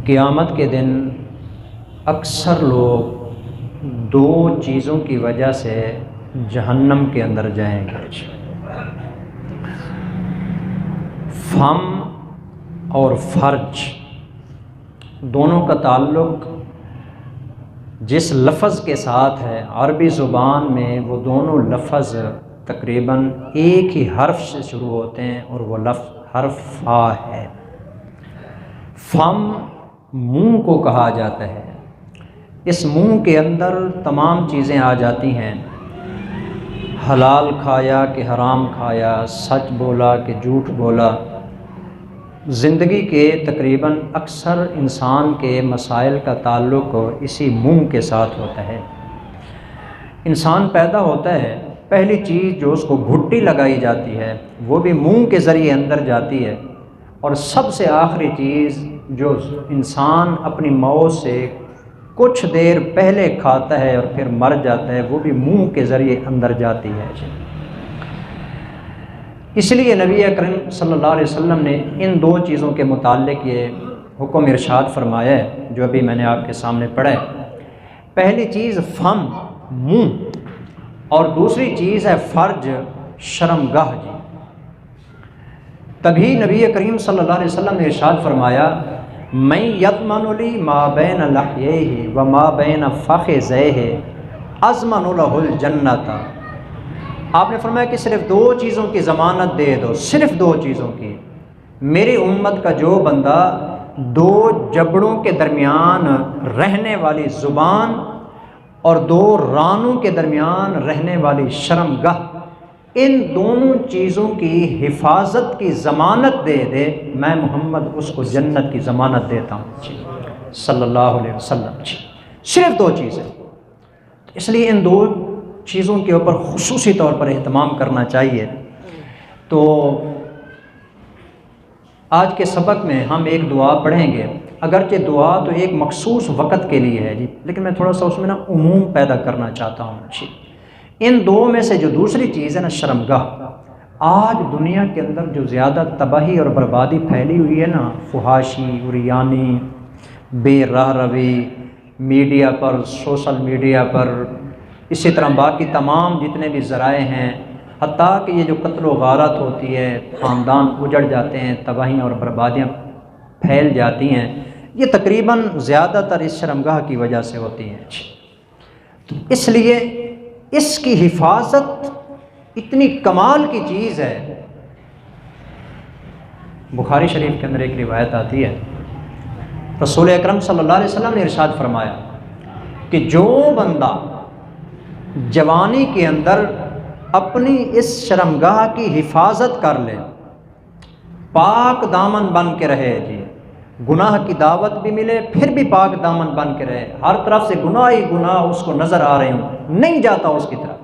قیامت کے دن اکثر لوگ دو چیزوں کی وجہ سے جہنم کے اندر جائیں گے، فم اور فرج۔ دونوں کا تعلق جس لفظ کے ساتھ ہے عربی زبان میں، وہ دونوں لفظ تقریباً ایک ہی حرف سے شروع ہوتے ہیں اور وہ لفظ حرف فا ہے۔ فم منہ کو کہا جاتا ہے، اس منہ کے اندر تمام چیزیں آ جاتی ہیں، حلال کھایا کہ حرام کھایا، سچ بولا کہ جھوٹ بولا۔ زندگی کے تقریباً اکثر انسان کے مسائل کا تعلق اسی منہ کے ساتھ ہوتا ہے۔ انسان پیدا ہوتا ہے، پہلی چیز جو اس کو گھٹی لگائی جاتی ہے وہ بھی منہ کے ذریعے اندر جاتی ہے، اور سب سے آخری چیز جو انسان اپنی موت سے کچھ دیر پہلے کھاتا ہے اور پھر مر جاتا ہے، وہ بھی منہ کے ذریعے اندر جاتی ہے۔ اس لیے نبی اکرم صلی اللہ علیہ وسلم نے ان دو چیزوں کے متعلق یہ حکم ارشاد فرمایا ہے جو ابھی میں نے آپ کے سامنے پڑھا ہے۔ پہلی چیز فم منہ، اور دوسری چیز ہے فرج شرمگاہ جی۔ تبھی نبی کریم صلی اللہ علیہ وسلم نے ارشاد فرمایا، من یضمن لی ما بین لحییہ و ما بین فخذیہ اضمن لہ الجنۃ۔ آپ نے فرمایا کہ صرف دو چیزوں کی ضمانت دے دو، صرف دو چیزوں کی۔ میری امت کا جو بندہ دو جبڑوں کے درمیان رہنے والی زبان اور دو رانوں کے درمیان رہنے والی شرمگاہ، ان دونوں چیزوں کی حفاظت کی ضمانت دے دے، میں محمد اس کو جنت کی ضمانت دیتا ہوں صلی اللہ علیہ وسلم۔ صرف دو چیزیں، اس لیے ان دو چیزوں کے اوپر خصوصی طور پر اہتمام کرنا چاہیے۔ تو آج کے سبق میں ہم ایک دعا پڑھیں گے، اگرچہ دعا تو ایک مخصوص وقت کے لیے ہے جی، لیکن میں تھوڑا سا اس میں عموم پیدا کرنا چاہتا ہوں جی۔ ان دو میں سے جو دوسری چیز ہے شرمگاہ، آج دنیا کے اندر جو زیادہ تباہی اور بربادی پھیلی ہوئی ہے فحاشی، عریانی، بے راہ روی، میڈیا پر، سوشل میڈیا پر، اسی طرح باقی تمام جتنے بھی ذرائع ہیں، حتیٰ کہ یہ جو قتل و غارت ہوتی ہے، خاندان اجڑ جاتے ہیں، تباہیاں اور بربادیاں پھیل جاتی ہیں، یہ تقریباً زیادہ تر اس شرمگاہ کی وجہ سے ہوتی ہیں۔ تو اس لیے اس کی حفاظت اتنی کمال کی چیز ہے۔ بخاری شریف کے اندر ایک روایت آتی ہے، رسول اکرم صلی اللہ علیہ وسلم نے ارشاد فرمایا کہ جو بندہ جوانی کے اندر اپنی اس شرمگاہ کی حفاظت کر لے، پاک دامن بن کے رہے جی، گناہ کی دعوت بھی ملے پھر بھی پاک دامن بن کے رہے، ہر طرف سے گناہ ہی گناہ اس کو نظر آ رہے ہوں، نہیں جاتا اس کی طرف،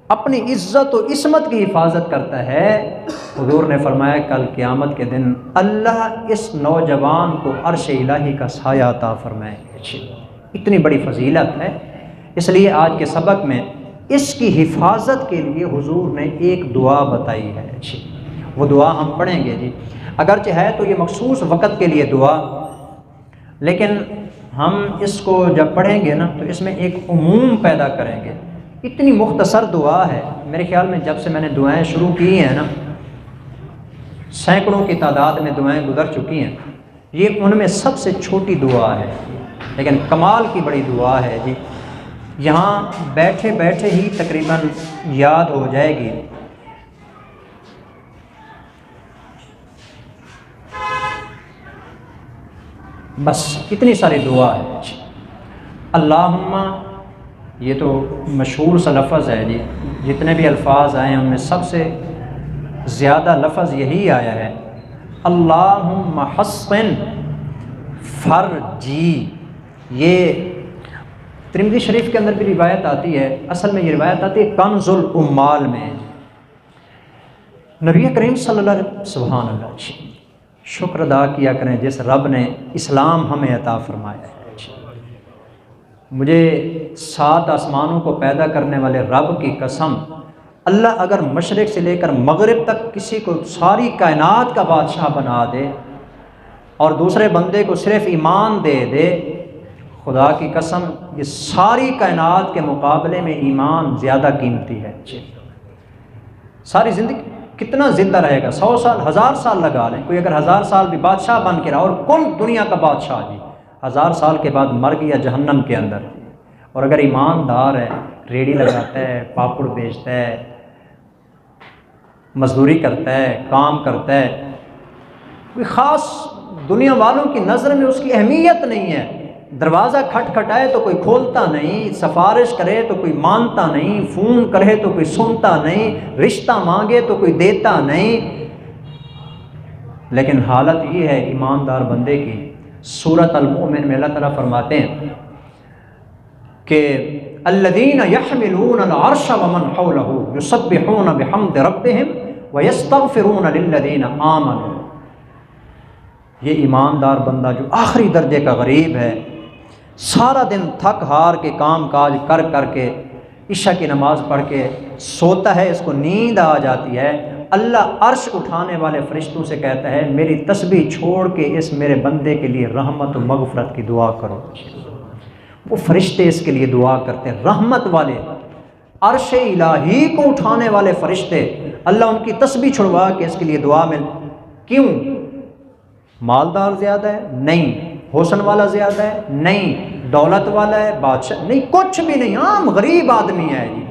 اپنی عزت و عصمت کی حفاظت کرتا ہے، حضور نے فرمایا کل قیامت کے دن اللہ اس نوجوان کو عرش الہی کا سایہ عطا فرمائیں گے۔ اتنی بڑی فضیلت ہے۔ اس لیے آج کے سبق میں اس کی حفاظت کے لیے حضور نے ایک دعا بتائی ہے، وہ دعا ہم پڑھیں گے جی۔ اگرچہ ہے تو یہ مخصوص وقت کے لیے دعا، لیکن ہم اس کو جب پڑھیں گے تو اس میں ایک عموم پیدا کریں گے۔ اتنی مختصر دعا ہے، میرے خیال میں جب سے میں نے دعائیں شروع کی ہیں سینکڑوں کی تعداد میں دعائیں گزر چکی ہیں، یہ ان میں سب سے چھوٹی دعا ہے، لیکن کمال کی بڑی دعا ہے جی۔ یہاں بیٹھے بیٹھے ہی تقریباً یاد ہو جائے گی۔ بس اتنی ساری دعا ہے۔ اللہم، یہ تو مشہور سا لفظ ہے جی، جتنے بھی الفاظ آئے ہیں ان میں سب سے زیادہ لفظ یہی آیا ہے، اللہم حسن فرجی۔ یہ ترمذی شریف کے اندر بھی روایت آتی ہے، اصل میں یہ روایت آتی ہے کنز الاموال میں۔ نبی کریم صلی اللہ علیہ وسلم، سبحان اللہ، شکر ادا کیا کریں جس رب نے اسلام ہمیں عطا فرمایا ہے۔ مجھے 7 آسمانوں کو پیدا کرنے والے رب کی قسم، اللہ اگر مشرق سے لے کر مغرب تک کسی کو ساری کائنات کا بادشاہ بنا دے اور دوسرے بندے کو صرف ایمان دے دے، خدا کی قسم یہ ساری کائنات کے مقابلے میں ایمان زیادہ قیمتی ہے۔ ساری زندگی کتنا زندہ رہے گا؟ 100 سال 1000 سال لگا لیں، کوئی اگر 1000 سال بھی بادشاہ بن کے رہا اور کل دنیا کا بادشاہ جی 1000 سال کے بعد مر گیا جہنم کے اندر، اور اگر ایماندار ہے، ریڑھی لگاتا ہے، پاپڑ بیچتا ہے، مزدوری کرتا ہے، کام کرتا ہے، کوئی خاص دنیا والوں کی نظر میں اس کی اہمیت نہیں ہے، دروازہ کھٹکھٹائے تو کوئی کھولتا نہیں، سفارش کرے تو کوئی مانتا نہیں، فون کرے تو کوئی سنتا نہیں، رشتہ مانگے تو کوئی دیتا نہیں، لیکن حالت یہ ہے ایماندار بندے کی۔ سورۃ المؤمن میں اللہ تعالیٰ فرماتے ہیں کہ الذین یحملون العرش ومن حولہ یسبحون بحمد ربہم ویستغفرون للذین آمنوا، یہ ایماندار بندہ جو آخری درجے کا غریب ہے، سارا دن تھک ہار کے کام کاج کر کر کے عشاء کی نماز پڑھ کے سوتا ہے، اس کو نیند آ جاتی ہے، اللہ عرش اٹھانے والے فرشتوں سے کہتا ہے میری تسبیح چھوڑ کے اس میرے بندے کے لیے رحمت و مغفرت کی دعا کرو۔ وہ فرشتے اس کے لیے دعا کرتے ہیں، رحمت والے، عرش الہی کو اٹھانے والے فرشتے، اللہ ان کی تسبیح چھڑوا کے اس کے لیے دعا میں۔ کیوں؟ مالدار زیادہ ہے؟ نہیں۔ حسن والا زیادہ ہے؟ نہیں۔ دولت والا ہے؟ بادشاہ؟ نہیں، کچھ بھی نہیں، عام غریب آدمی ہے جی۔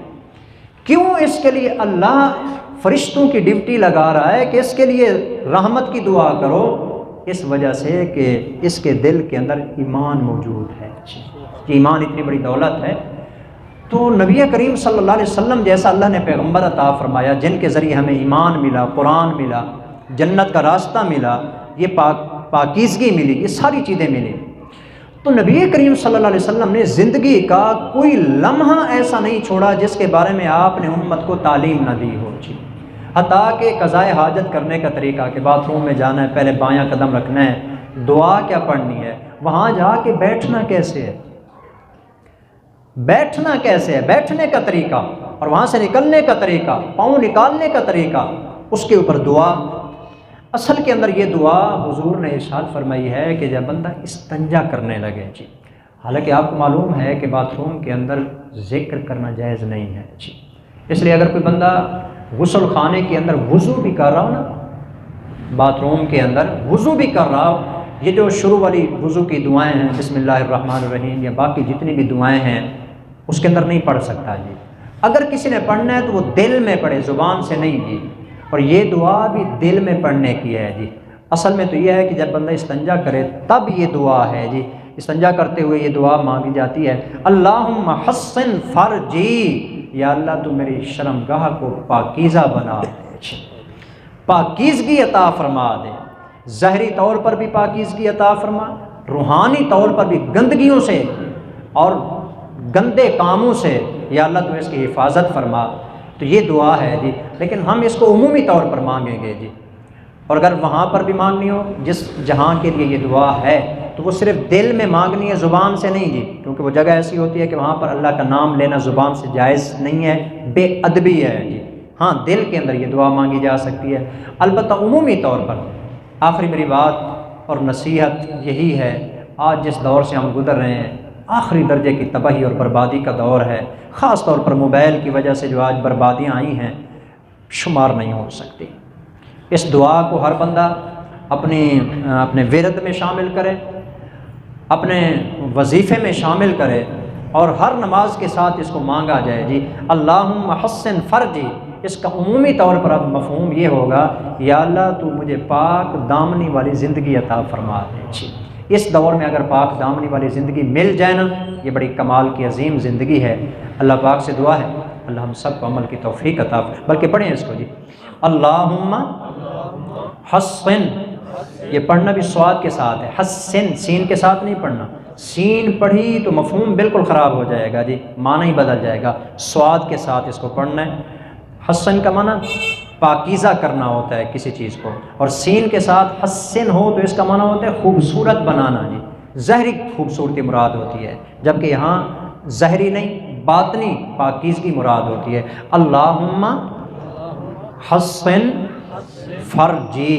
کیوں اس کے لیے اللہ فرشتوں کی ڈیوٹی لگا رہا ہے کہ اس کے لیے رحمت کی دعا کرو؟ اس وجہ سے کہ اس کے دل کے اندر ایمان موجود ہے، ایمان اتنی بڑی دولت ہے۔ تو نبی کریم صلی اللہ علیہ وسلم جیسا اللہ نے پیغمبر عطا فرمایا، جن کے ذریعے ہمیں ایمان ملا، قرآن ملا، جنت کا راستہ ملا، یہ پاکیزگی ملی، یہ ساری چیزیں ملی، تو نبی کریم صلی اللہ علیہ وسلم نے زندگی کا کوئی لمحہ ایسا نہیں چھوڑا جس کے بارے میں آپ نے امت کو تعلیم نہ دی ہو جی۔ حتیٰ کہ قضائے حاجت کرنے کا طریقہ، کہ باتھ روم میں جانا ہے پہلے بایاں قدم رکھنا ہے، دعا کیا پڑھنی ہے، وہاں جا کے بیٹھنا کیسے ہے، بیٹھنا کیسے ہے، بیٹھنے کا طریقہ، اور وہاں سے نکلنے کا طریقہ، پاؤں نکالنے کا طریقہ، اس کے اوپر دعا۔ اصل کے اندر یہ دعا حضور نے ارشاد فرمائی ہے کہ جب بندہ استنجا کرنے لگے جی، حالانکہ آپ کو معلوم ہے کہ باتھ روم کے اندر ذکر کرنا جائز نہیں ہے جی، اس لیے اگر کوئی بندہ غسل خانے کے اندر وضو بھی کر رہا ہو نا، باتھ روم کے اندر وضو بھی کر رہا ہو، یہ جو شروع والی وضو کی دعائیں ہیں، بسم اللہ الرحمن الرحیم، یا باقی جتنی بھی دعائیں ہیں، اس کے اندر نہیں پڑھ سکتا جی۔ اگر کسی نے پڑھنا ہے تو وہ دل میں پڑھے، زبان سے نہیں جی، اور یہ دعا بھی دل میں پڑھنے کی ہے جی۔ اصل میں تو یہ ہے کہ جب بندہ استنجا کرے تب یہ دعا ہے جی، استنجا کرتے ہوئے یہ دعا مانگی جاتی ہے، اللہم حسن فرجی، یا اللہ تو میری شرمگاہ کو پاکیزہ بنا دے، پاکیزگی عطا فرما دے، ظاہری طور پر بھی پاکیزگی عطا فرما، روحانی طور پر بھی گندگیوں سے اور گندے کاموں سے یا اللہ تو اس کی حفاظت فرما۔ تو یہ دعا ہے جی، لیکن ہم اس کو عمومی طور پر مانگیں گے جی، اور اگر وہاں پر بھی مانگنی ہو جس جہاں کے لیے یہ دعا ہے تو وہ صرف دل میں مانگنی ہے، زبان سے نہیں جی، کیونکہ وہ جگہ ایسی ہوتی ہے کہ وہاں پر اللہ کا نام لینا زبان سے جائز نہیں ہے، بے ادبی ہے جی۔ ہاں دل کے اندر یہ دعا مانگی جا سکتی ہے، البتہ عمومی طور پر۔ آخری میری بات اور نصیحت یہی ہے، آج جس دور سے ہم گزر رہے ہیں آخری درجے کی تباہی اور بربادی کا دور ہے، خاص طور پر موبائل کی وجہ سے جو آج بربادیاں آئی ہیں شمار نہیں ہو سکتی۔ اس دعا کو ہر بندہ اپنے ورد میں شامل کرے، اپنے وظیفے میں شامل کرے، اور ہر نماز کے ساتھ اس کو مانگا جائے جی، اللہم حسن فرجی۔ اس کا عمومی طور پر اب مفہوم یہ ہوگا، یا اللہ تو مجھے پاک دامنی والی زندگی عطا فرما دے جی۔ اس دور میں اگر پاک دامنی والی زندگی مل جائے نا، یہ بڑی کمال کی عظیم زندگی ہے۔ اللہ پاک سے دعا ہے اللہ ہم سب کو عمل کی توفیق عطا فرمائے۔ بلکہ پڑھیں اس کو جی، اللہم حسن، یہ پڑھنا بھی سواد کے ساتھ ہے، حسن سین کے ساتھ نہیں پڑھنا، سین پڑھی تو مفہوم بالکل خراب ہو جائے گا جی، معنی ہی بدل جائے گا، سواد کے ساتھ اس کو پڑھنا ہے۔ حسن کا معنی پاکیزہ کرنا ہوتا ہے کسی چیز کو، اور سین کے ساتھ حسن ہو تو اس کا معنی ہوتا ہے خوبصورت بنانا جی، ظاہری خوبصورتی مراد ہوتی ہے، جبکہ یہاں ظاہری نہیں باطنی پاکیزگی مراد ہوتی ہے۔ اللہم حسن فرجی،